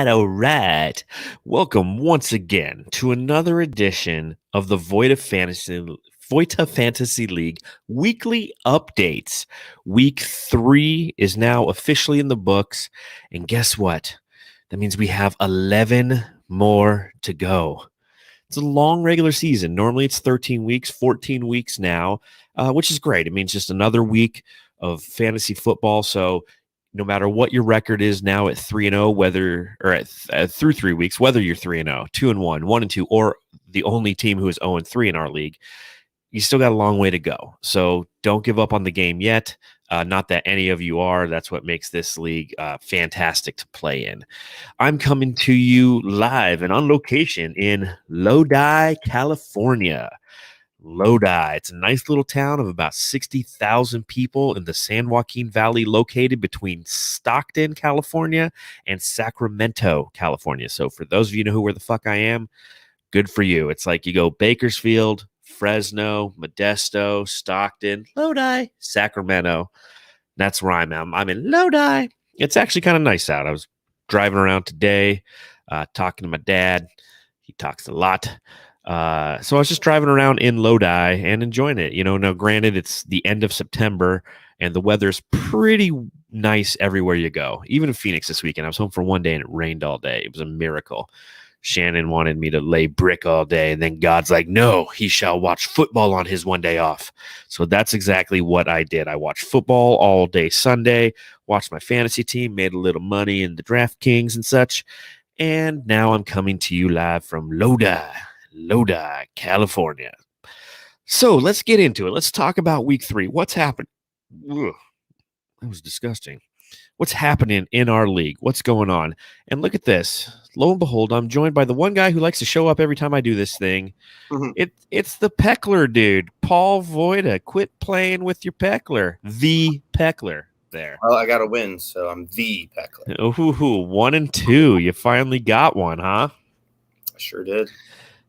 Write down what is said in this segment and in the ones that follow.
All right. Welcome once again to another edition of the Voita Fantasy League weekly updates. Week 3 is now officially in the books. And guess what? That means we have 11 more to go. It's a long regular season. Normally it's 13 weeks, 14 weeks now, which is great. It means just another week of fantasy football. So no matter what your record is now at 3-0, whether or through 3 weeks, whether you're 3-0, 2-1, 1-2, or the only team who is 0-3 in our league, you still got a long way to go. So don't give up on the game yet. Not that any of you are. That's what makes this league fantastic to play in. I'm coming to you live and on location in Lodi, California. Lodi. It's a nice little town of about 60,000 people in the San Joaquin Valley, located between Stockton, California, and Sacramento, California. So for those of you who know where the fuck I am, good for you. It's like you go Bakersfield, Fresno, Modesto, Stockton, Lodi, Sacramento. That's where I'm at. I'm in Lodi. It's actually kind of nice out. I was driving around today, talking to my dad. He talks a lot. So I was just driving around in Lodi and enjoying it. Now granted, it's the end of September and the weather's pretty nice everywhere you go. Even in Phoenix this weekend, I was home for one day and it rained all day. It was a miracle. Shannon wanted me to lay brick all day, and then God's like, no, he shall watch football on his one day off. So that's exactly what I did. I watched football all day Sunday, watched my fantasy team, made a little money in the DraftKings and such, and now I'm coming to you live from Lodi, California. So let's get into it. Let's talk about week 3. What's happened? Ugh, that was disgusting. What's happening in our league? What's going on? And look at this. Lo and behold, I'm joined by the one guy who likes to show up every time I do this thing. Mm-hmm. It's the Peckler dude, Paul Voita. Quit playing with your Peckler. The Peckler there. Well, I got to win, so I'm the Peckler. Oh, 1-2. You finally got one, huh? I sure did.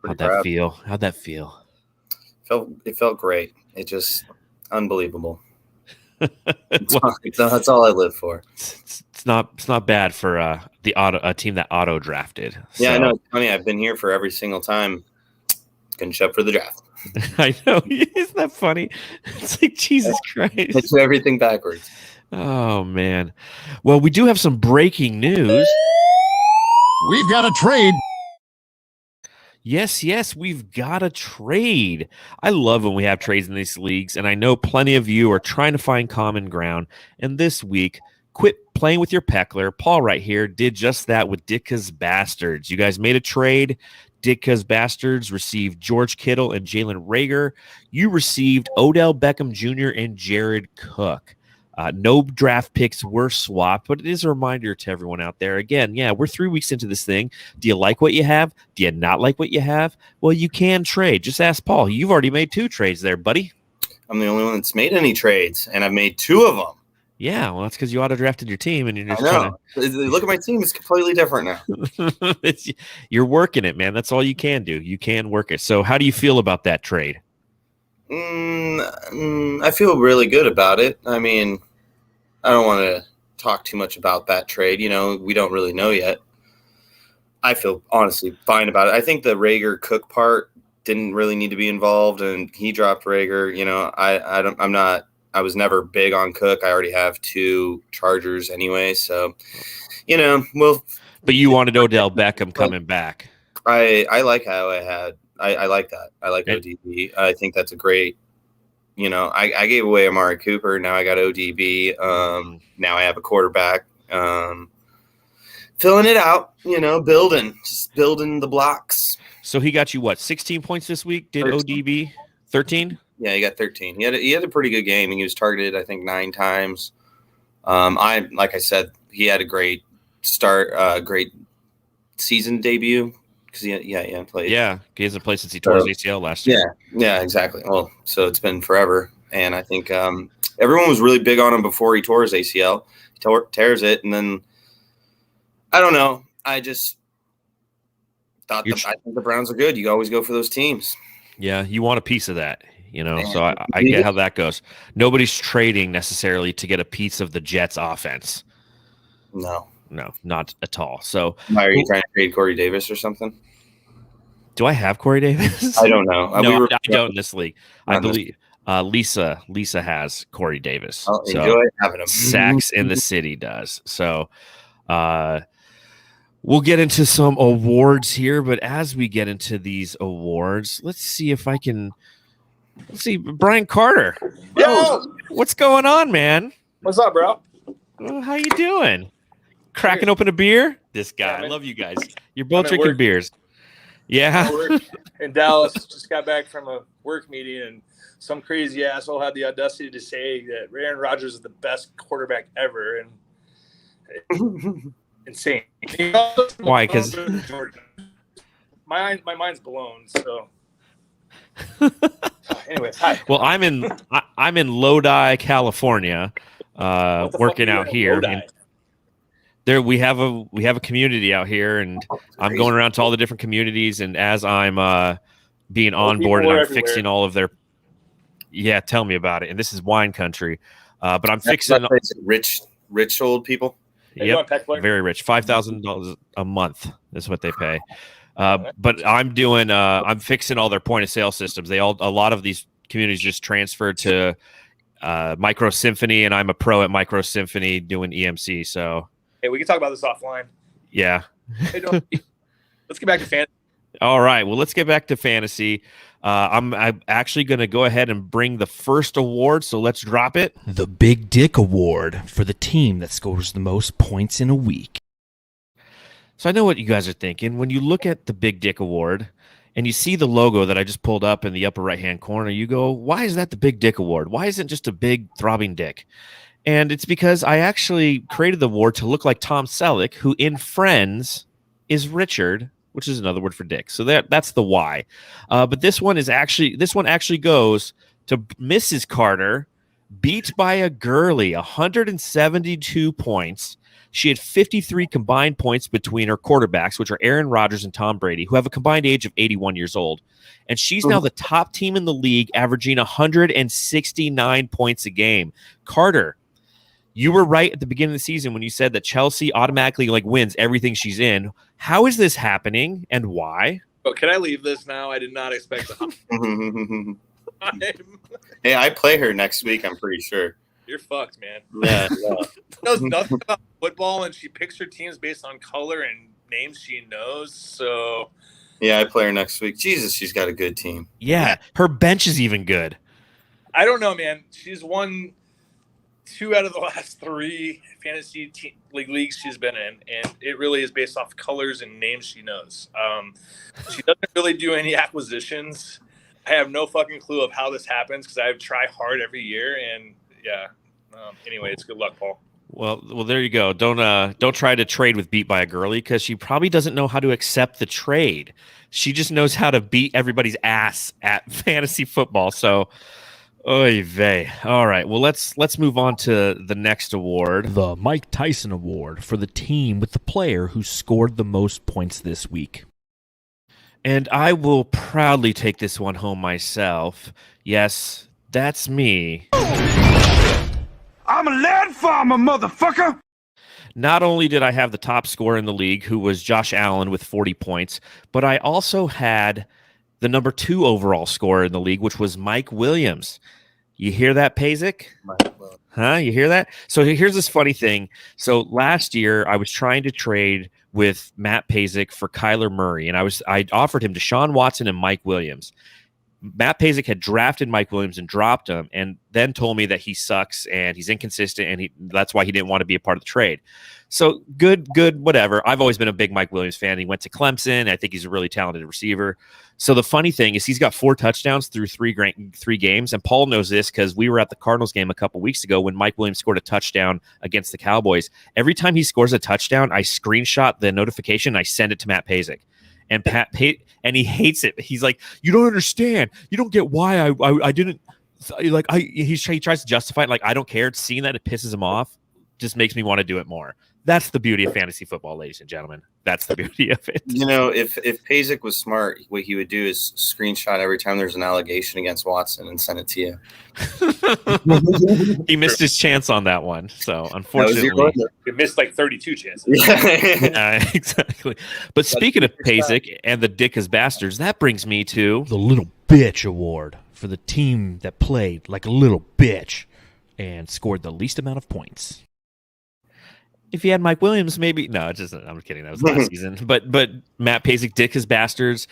How'd that feel? It felt great. It just unbelievable. That's all I live for. It's not bad for a team that auto drafted. Yeah, so. I know. It's funny. I've been here for every single time. Couldn't show up for the draft. I know. Isn't that funny? It's like Jesus Christ. It's everything backwards. Oh man. Well, we do have some breaking news. We've got a trade. Yes, we've got a trade. I love when we have trades in these leagues, and I know plenty of you are trying to find common ground. And this week, quit playing with your Peckler. Paul right here did just that with Ditka's Bastards. You guys made a trade. Ditka's Bastards received George Kittle and Jalen Reagor. You received Odell Beckham Jr. and Jared Cook. No draft picks were swapped, but it is a reminder to everyone out there. Again, yeah, we're 3 weeks into this thing. Do you like what you have? Do you not like what you have? Well, you can trade. Just ask Paul. You've already made 2 trades there, buddy. I'm the only one that's made any trades, and I've made 2 of them. Yeah, well, that's because you auto-drafted your team, and you're just trying to... Look at my team. It's completely different now. You're working it, man. That's all you can do. You can work it. So how do you feel about that trade? I feel really good about it. I mean, I don't want to talk too much about that trade. We don't really know yet. I feel honestly fine about it. I think the Reagor Cook part didn't really need to be involved, and he dropped Reagor. I was never big on Cook. I already have 2 Chargers anyway, so we'll. But you wanted Odell Beckham coming back. I like how I like that. I like ODB. I think that's a great. I gave away Amari Cooper. Now I got ODB. Now I have a quarterback. Filling it out, just building the blocks. So he got you what? 16 points this week? Did 13. ODB 13? Yeah, he got 13. He had a pretty good game. He was targeted, I think, 9 times. Like I said, he had a great start, great season debut. Because he hasn't played. Yeah, he hasn't played since he tore his ACL last year. Yeah, exactly. Well, so it's been forever. And I think everyone was really big on him before he tore his ACL. He tears it, and then I don't know. I just thought I think the Browns are good. You always go for those teams. Yeah, you want a piece of that. So I get how that goes. Nobody's trading necessarily to get a piece of the Jets offense. No. not at all. So Why are you trying to trade Corey Davis or something? do I have Corey Davis? I don't know. No, I don't in this league. I believe Lisa has Corey Davis. I'll So enjoy having him. Sacks in the City does. So we'll get into some awards here, but as we get into these awards, let's see, Brian Carter. Yo, What's going on, man? what's up, bro? How you doing? Cracking open a beer? This guy. Yeah, I man. love you guys. You're both I'm at drinking work. beers. Yeah. I work in Dallas. Just got back from a work meeting, and some crazy asshole had the audacity to say that Aaron Rodgers is the best quarterback ever, and insane. Why? 'Cause my mind's blown. So, anyways, hi. Well, I'm in Lodi, California, What the fuck working are you out in here. Lodi? And there we have a community out here, and I'm going around to all the different communities. And as I'm being Old people onboarded, are I'm everywhere. fixing all of their. Yeah, tell me about it. And this is wine country, but I'm That's fixing. rich old people. Hey, you Yep, want Pet Player? very rich. $5,000 a month is what they pay. But I'm doing. I'm fixing all their point of sale systems. A lot of these communities just transferred to Micro Symphony, and I'm a pro at Micro Symphony doing EMC. So Hey, we can talk about this offline. yeah. Hey, let's get back to fantasy. All right. Well, let's get back to fantasy. I'm actually going to go ahead and bring the first award. So let's drop it. The Big Dick Award for the team that scores the most points in a week. So I know what you guys are thinking. When you look at the Big Dick Award and you see the logo that I just pulled up in the upper right-hand corner, you go, why is that the Big Dick Award? Why isn't it just a big throbbing dick? And it's because I actually created the award to look like Tom Selleck, who in Friends is Richard, which is another word for dick. So that's the why. But this one actually goes to Mrs. Carter, beat by a girly, 172 points. She had 53 combined points between her quarterbacks, which are Aaron Rodgers and Tom Brady, who have a combined age of 81 years old. And she's now the top team in the league, averaging 169 points a game. Carter, you were right at the beginning of the season when you said that Chelsea automatically wins everything she's in. How is this happening and why? Oh, can I leave this now? I did not expect to. Hey, I play her next week. I'm pretty sure. You're fucked, man. Yeah. She knows nothing about football, and she picks her teams based on color and names she knows. So Yeah, I play her next week. Jesus, she's got a good team. Yeah, her bench is even good. I don't know, man. She's won 2 out of the last 3 fantasy leagues she's been in, and it really is based off colors and names she knows. She doesn't really do any acquisitions. I have no fucking clue of how this happens because I try hard every year, and yeah. Anyway, it's good luck, Paul. Well, there you go. Don't try to trade with beat by a girly because she probably doesn't know how to accept the trade. She just knows how to beat everybody's ass at fantasy football. So, oy vey. All right. Well, let's move on to the next award. The Mike Tyson Award for the team with the player who scored the most points this week. And I will proudly take this one home myself. Yes, that's me. I'm a lead farmer, motherfucker! Not only did I have the top scorer in the league, who was Josh Allen with 40 points, but I also had the number 2 overall scorer in the league, which was Mike Williams. You hear that, Pazik? Huh? You hear that? So here's this funny thing. So last year, I was trying to trade with Matt Pazik for Kyler Murray, and I offered him Deshaun Watson and Mike Williams. Matt Pazik had drafted Mike Williams and dropped him, and then told me that he sucks and he's inconsistent, and that's why he didn't want to be a part of the trade. So good, whatever. I've always been a big Mike Williams fan. He went to Clemson. I think he's a really talented receiver. So the funny thing is he's got 4 touchdowns through 3 games, and Paul knows this because we were at the Cardinals game a couple weeks ago when Mike Williams scored a touchdown against the Cowboys. Every time he scores a touchdown, I screenshot the notification and I send it to Matt Pazik. And and he hates it. He's like, you don't understand. You don't get why I didn't he tries to justify it. Like, I don't care. Seeing that, it pisses him off. Just makes me want to do it more. That's the beauty of fantasy football, ladies and gentlemen. That's the beauty of it. You know, if Pazik was smart, what he would do is screenshot every time there's an allegation against Watson and send it to you. He missed his chance on that one. So, That was unfortunately, your brother. We missed like 32 chances. Yeah. exactly. But speaking of Pazik and the Dick as bastards, that brings me to The Little Bitch Award for the team that played like a little bitch and scored the least amount of points. if you had Mike Williams, maybe no. It's just I'm kidding. That was last season. But Matt Pazik, Dick as bastards,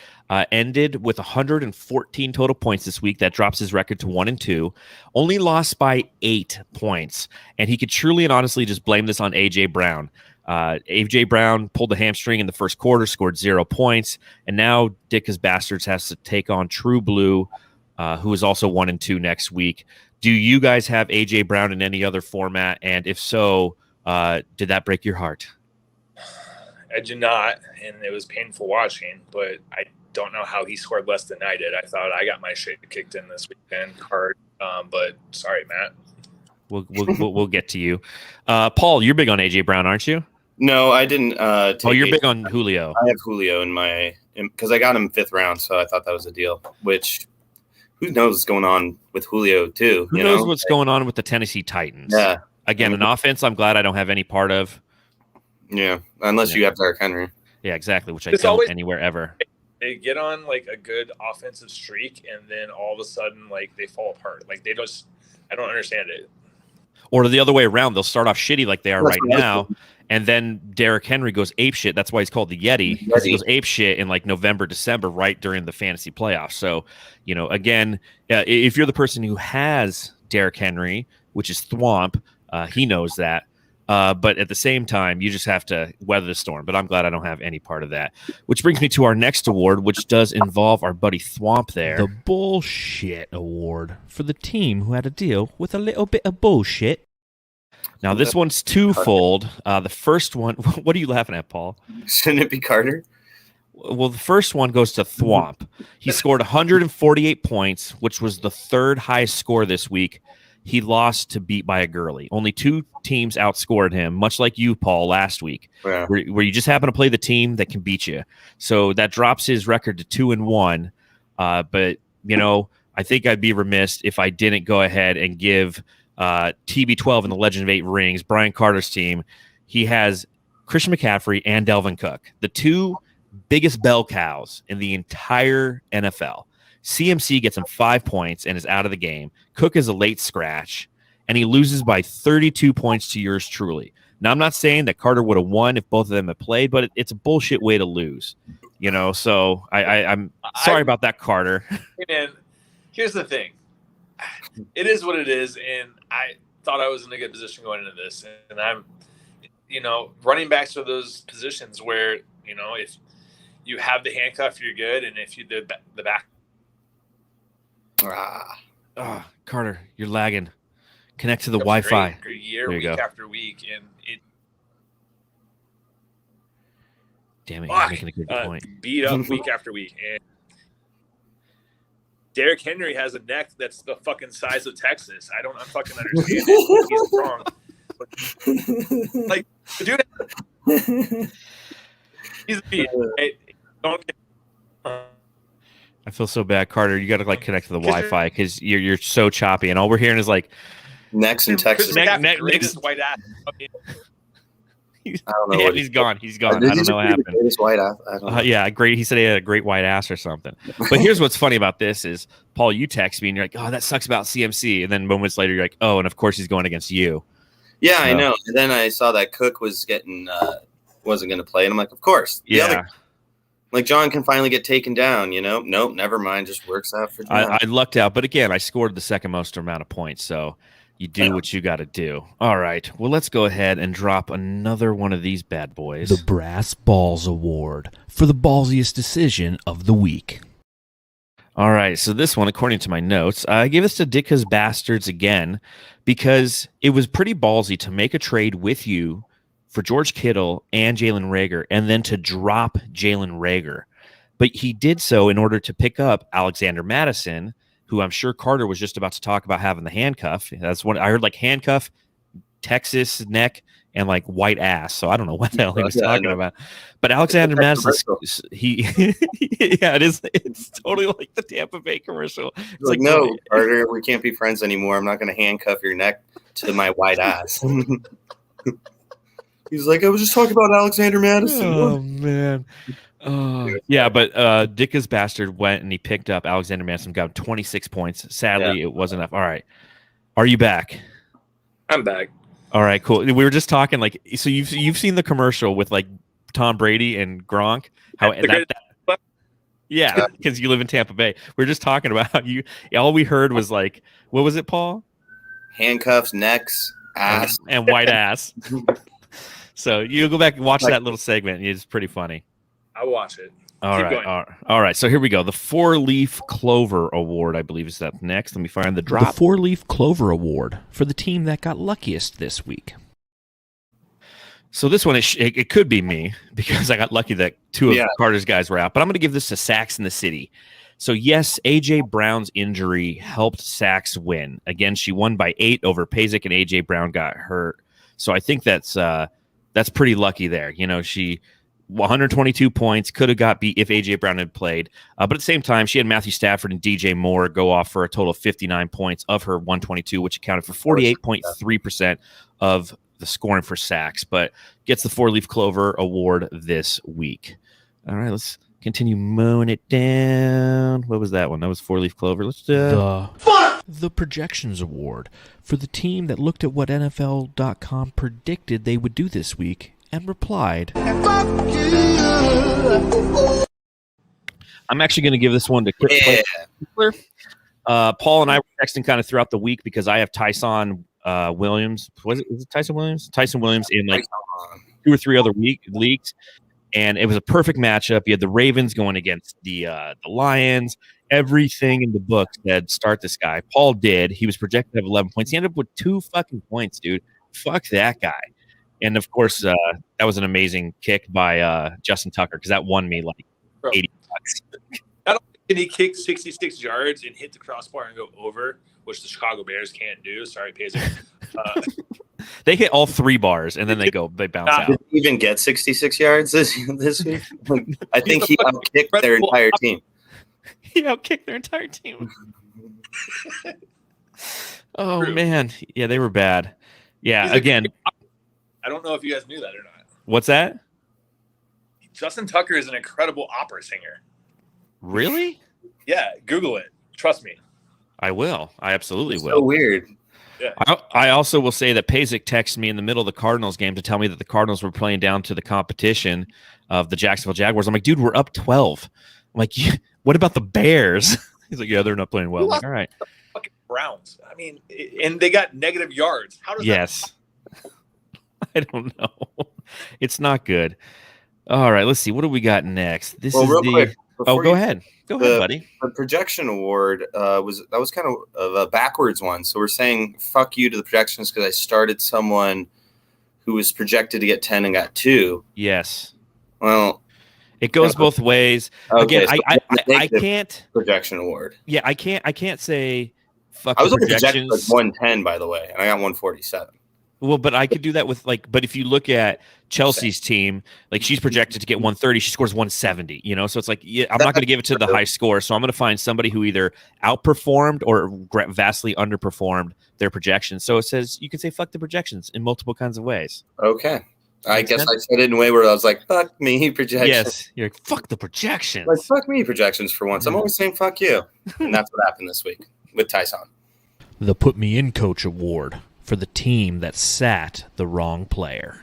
ended with 114 total points this week. That drops his record to 1-2. Only lost by 8 points, and he could truly and honestly just blame this on AJ Brown. AJ Brown pulled a hamstring in the first quarter, scored 0 points, and now Dick as bastards has to take on True Blue, who is also 1-2 next week. Do you guys have AJ Brown in any other format? And if so, did that break your heart? I did not, and it was painful watching, but I don't know how he scored less than I did. I thought I got my shit kicked in this weekend hard, but sorry, Matt. We'll get to you. Paul, you're big on AJ Brown, aren't you? No, I didn't. You're big on Julio. I have Julio in my because I got him 5th round, so I thought that was a deal. Which who knows what's going on with Julio too? Who knows what's going on with the Tennessee Titans? Yeah. Again, an offense I'm glad I don't have any part of. Yeah, unless you have Derrick Henry. Yeah, exactly, which I It's don't always- anywhere ever. They get on like a good offensive streak, and then all of a sudden, like they fall apart. Like they just, I don't understand it. Or the other way around, they'll start off shitty like they are That's right what I was now, and then Derrick Henry goes ape shit. That's why he's called the Yeti, because he goes ape shit in like November, December, right during the fantasy playoffs. So, again, if you're the person who has Derrick Henry, which is Thwomp, he knows that. But at the same time, you just have to weather the storm. But I'm glad I don't have any part of that. Which brings me to our next award, which does involve our buddy Thwomp there. The Bullshit Award for the team who had to deal with a little bit of bullshit. Now, this one's twofold. The first one, what are you laughing at, Paul? Shouldn't it be Carter? Well, the first one goes to Thwomp. He scored 148 points, which was the 3rd highest score this week. He lost to Beat by a Girly. Only 2 teams outscored him, much like you, Paul, last week, Yeah. where you just happen to play the team that can beat you. So that drops his record to 2-1. But, I think I'd be remiss if I didn't go ahead and give TB12 and the Legend of 8 Rings, Brian Carter's team. He has Christian McCaffrey and Delvin Cook, the 2 biggest bell cows in the entire NFL. CMC gets him 5 points and is out of the game. Cook is a late scratch, and he loses by 32 points to yours truly. Now, I'm not saying that Carter would have won if both of them had played, but it's a bullshit way to lose. So I'm sorry about that, Carter. And here's the thing. It is what it is, and I thought I was in a good position going into this. And I'm, running backs are those positions where, if you have the handcuff, you're good, and if you the back. Carter, you're lagging. Connect to the Great Wi-Fi. for year, There you week go. after week, and it Damn it, you're making a good point. beat up week after week. And Derrick Henry has a neck that's the fucking size of Texas. I don't fucking understand it. He's strong. Like, dude, he's a beast. Hey, don't get. I feel so bad, Carter. You got to connect to the Wi-Fi because you're so choppy, and all we're hearing is like Next in Texas. Chris McCaffrey, next- greatest white ass. I mean, I don't know. yeah, what he's gone. He's gone. Did I he don't know what say the happened. greatest white ass? I don't know. Yeah, great. He said he had a great white ass or something. But here's what's funny about this is, Paul, you text me and you're like, "Oh, that sucks about CMC," and then moments later you're like, "Oh, and of course he's going against you." Yeah, I So- know. And then I saw that Cook was wasn't going to play, and I'm like, of course. The Yeah, other- like John can finally get taken down. Nope, never mind. Just works out for John. I lucked out, but again, I scored the second most amount of points, so you do what you got to do. All right, well, let's go ahead and drop another one of these bad boys. The Brass Balls Award for the ballsiest decision of the week. All right, so this one, according to my notes, I gave this to Dicka's Bastards again because it was pretty ballsy to make a trade with you for George Kittle and Jalen Reagor and then to drop Jalen Reagor. But he did so in order to pick up Alexander Madison, who I'm sure Carter was just about to talk about having the handcuff. That's what I heard, like handcuff, Texas neck, and like white ass. So I don't know what the hell he was Yeah, I talking know. about. But Alexander It's a Madison, commercial. he, yeah, it is. It's totally like the Tampa Bay commercial. It's He's like, no, Carter, we can't be friends anymore. I'm not going to handcuff your neck to my white ass. He's like, I was just talking about Alexander Madison. Oh man. Yeah, but Dickus Bastard went and he picked up Alexander Madison, got 26 points. Sadly, it wasn't enough. All right. Are you back? I'm back. All right, cool. We were just talking like, so you've seen the commercial with like Tom Brady and Gronk, how yeah, because you live in Tampa Bay. We are just talking about how all we heard was like, what was it, Paul? Handcuffs, necks, ass. And white ass. So you go back and watch that little segment. It's pretty funny. I'll watch it. All Keep right, going. all right. So here we go. The 4-Leaf Clover Award, I believe, is up next. Let me find the drop. The 4-Leaf Clover Award for the team that got luckiest this week. So this one, it could be me because I got lucky that two of Carter's guys were out. But I'm going to give this to Sax in the City. So yes, AJ Brown's injury helped Sax win. Again, she won by 8 over Pazik, and AJ Brown got hurt. So I think that's pretty lucky there. You know, she 122 points could have got beat if AJ Brown had played. But at the same time, she had Matthew Stafford and DJ Moore go off for a total of 59 points of her 122, which accounted for 48.3% of the scoring for Sax, but gets the 4-Leaf Clover Award this week. All right, let's continue mowing it down. What was that one? That was 4-Leaf Clover. Let's The Projections Award for the team that looked at what NFL.com predicted they would do this week and replied, I'm actually going to give this one to Chris. Paul and I were texting kind of throughout the week because I have Tyson Williams. Was it Tyson Williams? Tyson Williams in like 2 or 3 other leagues. And it was a perfect matchup. You had the Ravens going against the Lions. Everything in the book said start this guy. Paul did. He was projected to have 11 points. He ended up with 2 fucking points, dude. Fuck that guy. And of course, that was an amazing kick by Justin Tucker because that won me like $80. Not only did he kick 66 yards and hit the crossbar and go over, which the Chicago Bears can't do. Sorry, Pazer. They hit all 3 bars and then they bounce out. Did he even get 66 yards this week? I think he outkicked their entire team. He outkicked their entire team. Oh, man. Yeah, they were bad. Yeah, again. I don't know if you guys knew that or not. What's that? Justin Tucker is an incredible opera singer. Really? Yeah, Google it. Trust me. I will. I absolutely will. So weird. Yeah. I also will say that Pazik texted me in the middle of the Cardinals game to tell me that the Cardinals were playing down to the competition of the Jacksonville Jaguars. I'm like, dude, we're up 12. I'm like, what about the Bears? He's like, yeah, they're not playing well. I'm like, all right. Fucking Browns. I mean, and they got negative yards. How does that? I don't know. It's not good. All right, let's see. What do we got next? This is real quick. Go ahead. Go ahead, buddy. The projection award was kind of a backwards one. So we're saying fuck you to the projections because I started someone who was projected to get 10 and got 2. Yes. Well, it goes both ways. Okay, again, so I can't projection award. Yeah, I can't say fuck. I was the projected projections. like 110, by the way, and I got 147. Well, but I could do that with but if you look at Chelsea's team, like she's projected to get 130, she scores 170, so it's like, I'm not going to give it to the high score. So I'm going to find somebody who either outperformed or vastly underperformed their projections. So it says you can say fuck the projections in multiple kinds of ways. Okay. I guess I said it in a way where I was like, fuck me projections. Yes. You're like, fuck the projections. Like, fuck me projections for once. I'm always saying fuck you. And that's what happened this week with Tyson. The Put Me In Coach Award for the team that sat the wrong player.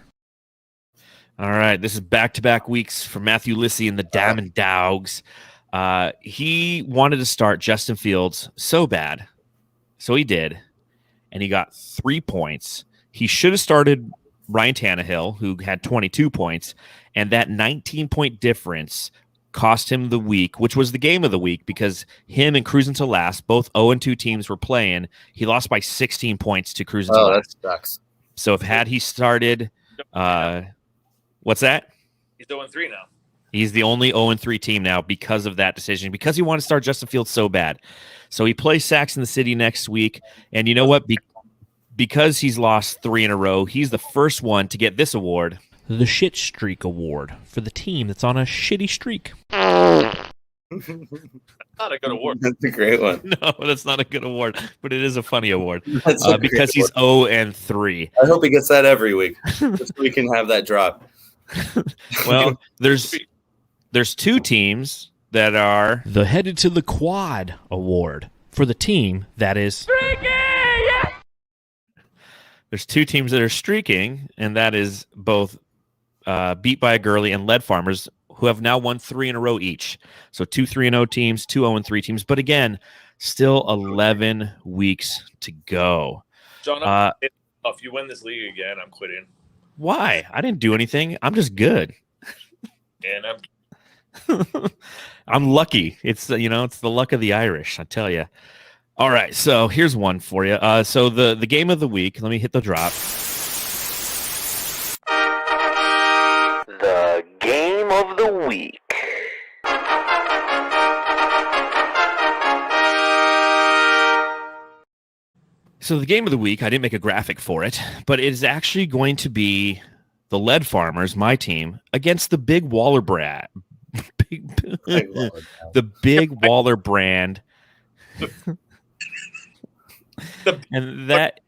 All right, this is back-to-back weeks for Matthew Lissy and the Diamond Dogs. He wanted to start Justin Fields so bad, so he did, and he got 3 points. He should have started Ryan Tannehill, who had 22 points, and that 19-point difference cost him the week, which was the game of the week, because him and Cruising to Last, both 0-2 teams were playing. He lost by 16 points to Cruising to Last. That sucks. So had he started, what's that? He's 0-3 now. He's the only 0-3 team now because of that decision, because he wanted to start Justin Fields so bad. So he plays Sax in the City next week, and you know what? because he's lost 3 in a row, he's the first one to get this award, the Shit Streak Award, for the team that's on a shitty streak. Not a good award. That's a great one. No, that's not a good award, but it is a funny award That's a because great he's 0-3. I hope he gets that every week, just so we can have that drop. Well, there's 2 teams that are the Headed to the Quad Award for the team that is. There's 2 teams that are streaking, and that is both Beat by a Girly and Lead Farmers, who have now won 3 in a row each. So 2 3-0 teams, 2 0-3 teams. But again, still 11 weeks to go. John, if you win this league again, I'm quitting. Why? I didn't do anything. I'm just good. And I'm lucky. It's it's the luck of the Irish, I tell you. All right, so here's one for you. So the game of the week. Let me hit the drop. The game of the week. So the game of the week, I didn't make a graphic for it, but it is actually going to be the Lead Farmers, my team, against the Big Waller Brand. The Big Waller Brand. and that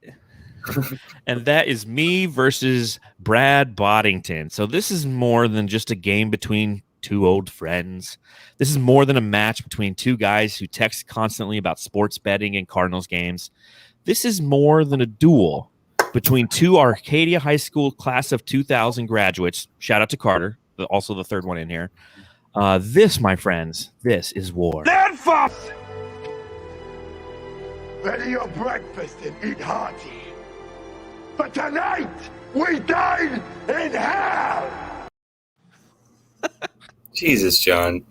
is me versus Brad Boddington. So this is more than just a game between 2 old friends. This is more than a match between 2 guys who text constantly about sports betting and Cardinals games. This is more than a duel between 2 Arcadia High School class of 2000 graduates. Shout out to Carter, also the third one in here. This, my friends, this is war. Lead farm! Ready your breakfast and eat hearty. But tonight, we dine in hell! Jesus, John.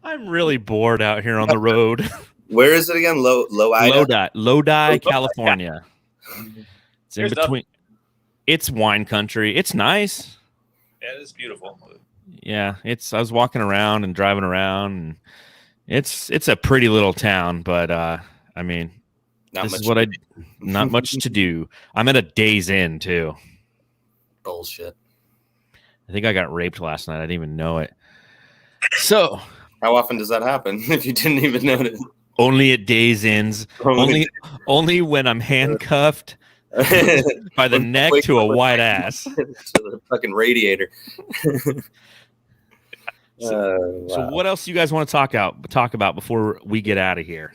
I'm really bored out here on the road. Where is it again? Lodi, California. It's in There's between. It's wine country. It's nice. yeah, it's beautiful. Yeah, I was walking around and driving around, and it's a pretty little town, but I mean, Not much to do. I'm at a Days Inn too. Bullshit. I think I got raped last night. I didn't even know it. So, How often does that happen if you didn't even notice? only at Days Inns. Only when I'm handcuffed by the neck to a white ass. To the fucking radiator. So what else you guys want to talk about before we get out of here?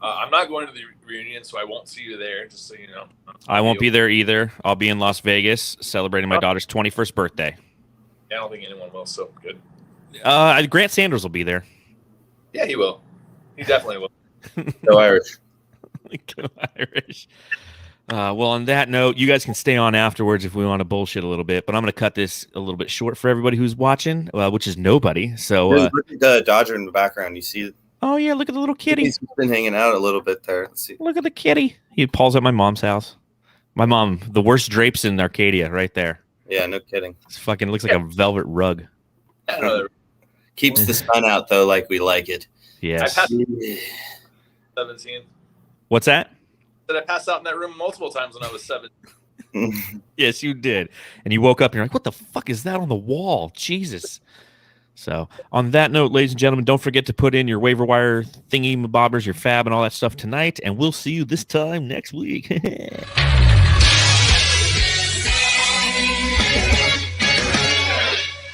I'm not going to the reunion, so I won't see you there, just so you know. I won't be there either. I'll be in Las Vegas celebrating my daughter's 21st birthday. I don't think anyone will, so good. Grant Sanders will be there. Yeah, he will. He definitely will. Go Irish. Go Irish. Well, on that note, you guys can stay on afterwards if we want to bullshit a little bit, but I'm going to cut this a little bit short for everybody who's watching, which is nobody. So, Look at the Dodger in the background. You see? oh yeah, look at the little kitty. He's been hanging out a little bit there. Let's see. Look at the kitty. He pulls at my mom's house. My mom, the worst drapes in Arcadia, right there. Yeah, no kidding. It's fucking looks like a velvet rug. I don't know. Keeps the sun out though, like we like it. Yes. I passed 17. What's that? I passed out in that room multiple times when I was 7. Yes, you did. And you woke up and you're like, what the fuck is that on the wall? Jesus. So on that note, ladies and gentlemen, don't forget to put in your waiver wire thingy bobbers, your fab and all that stuff tonight. And we'll see you this time next week.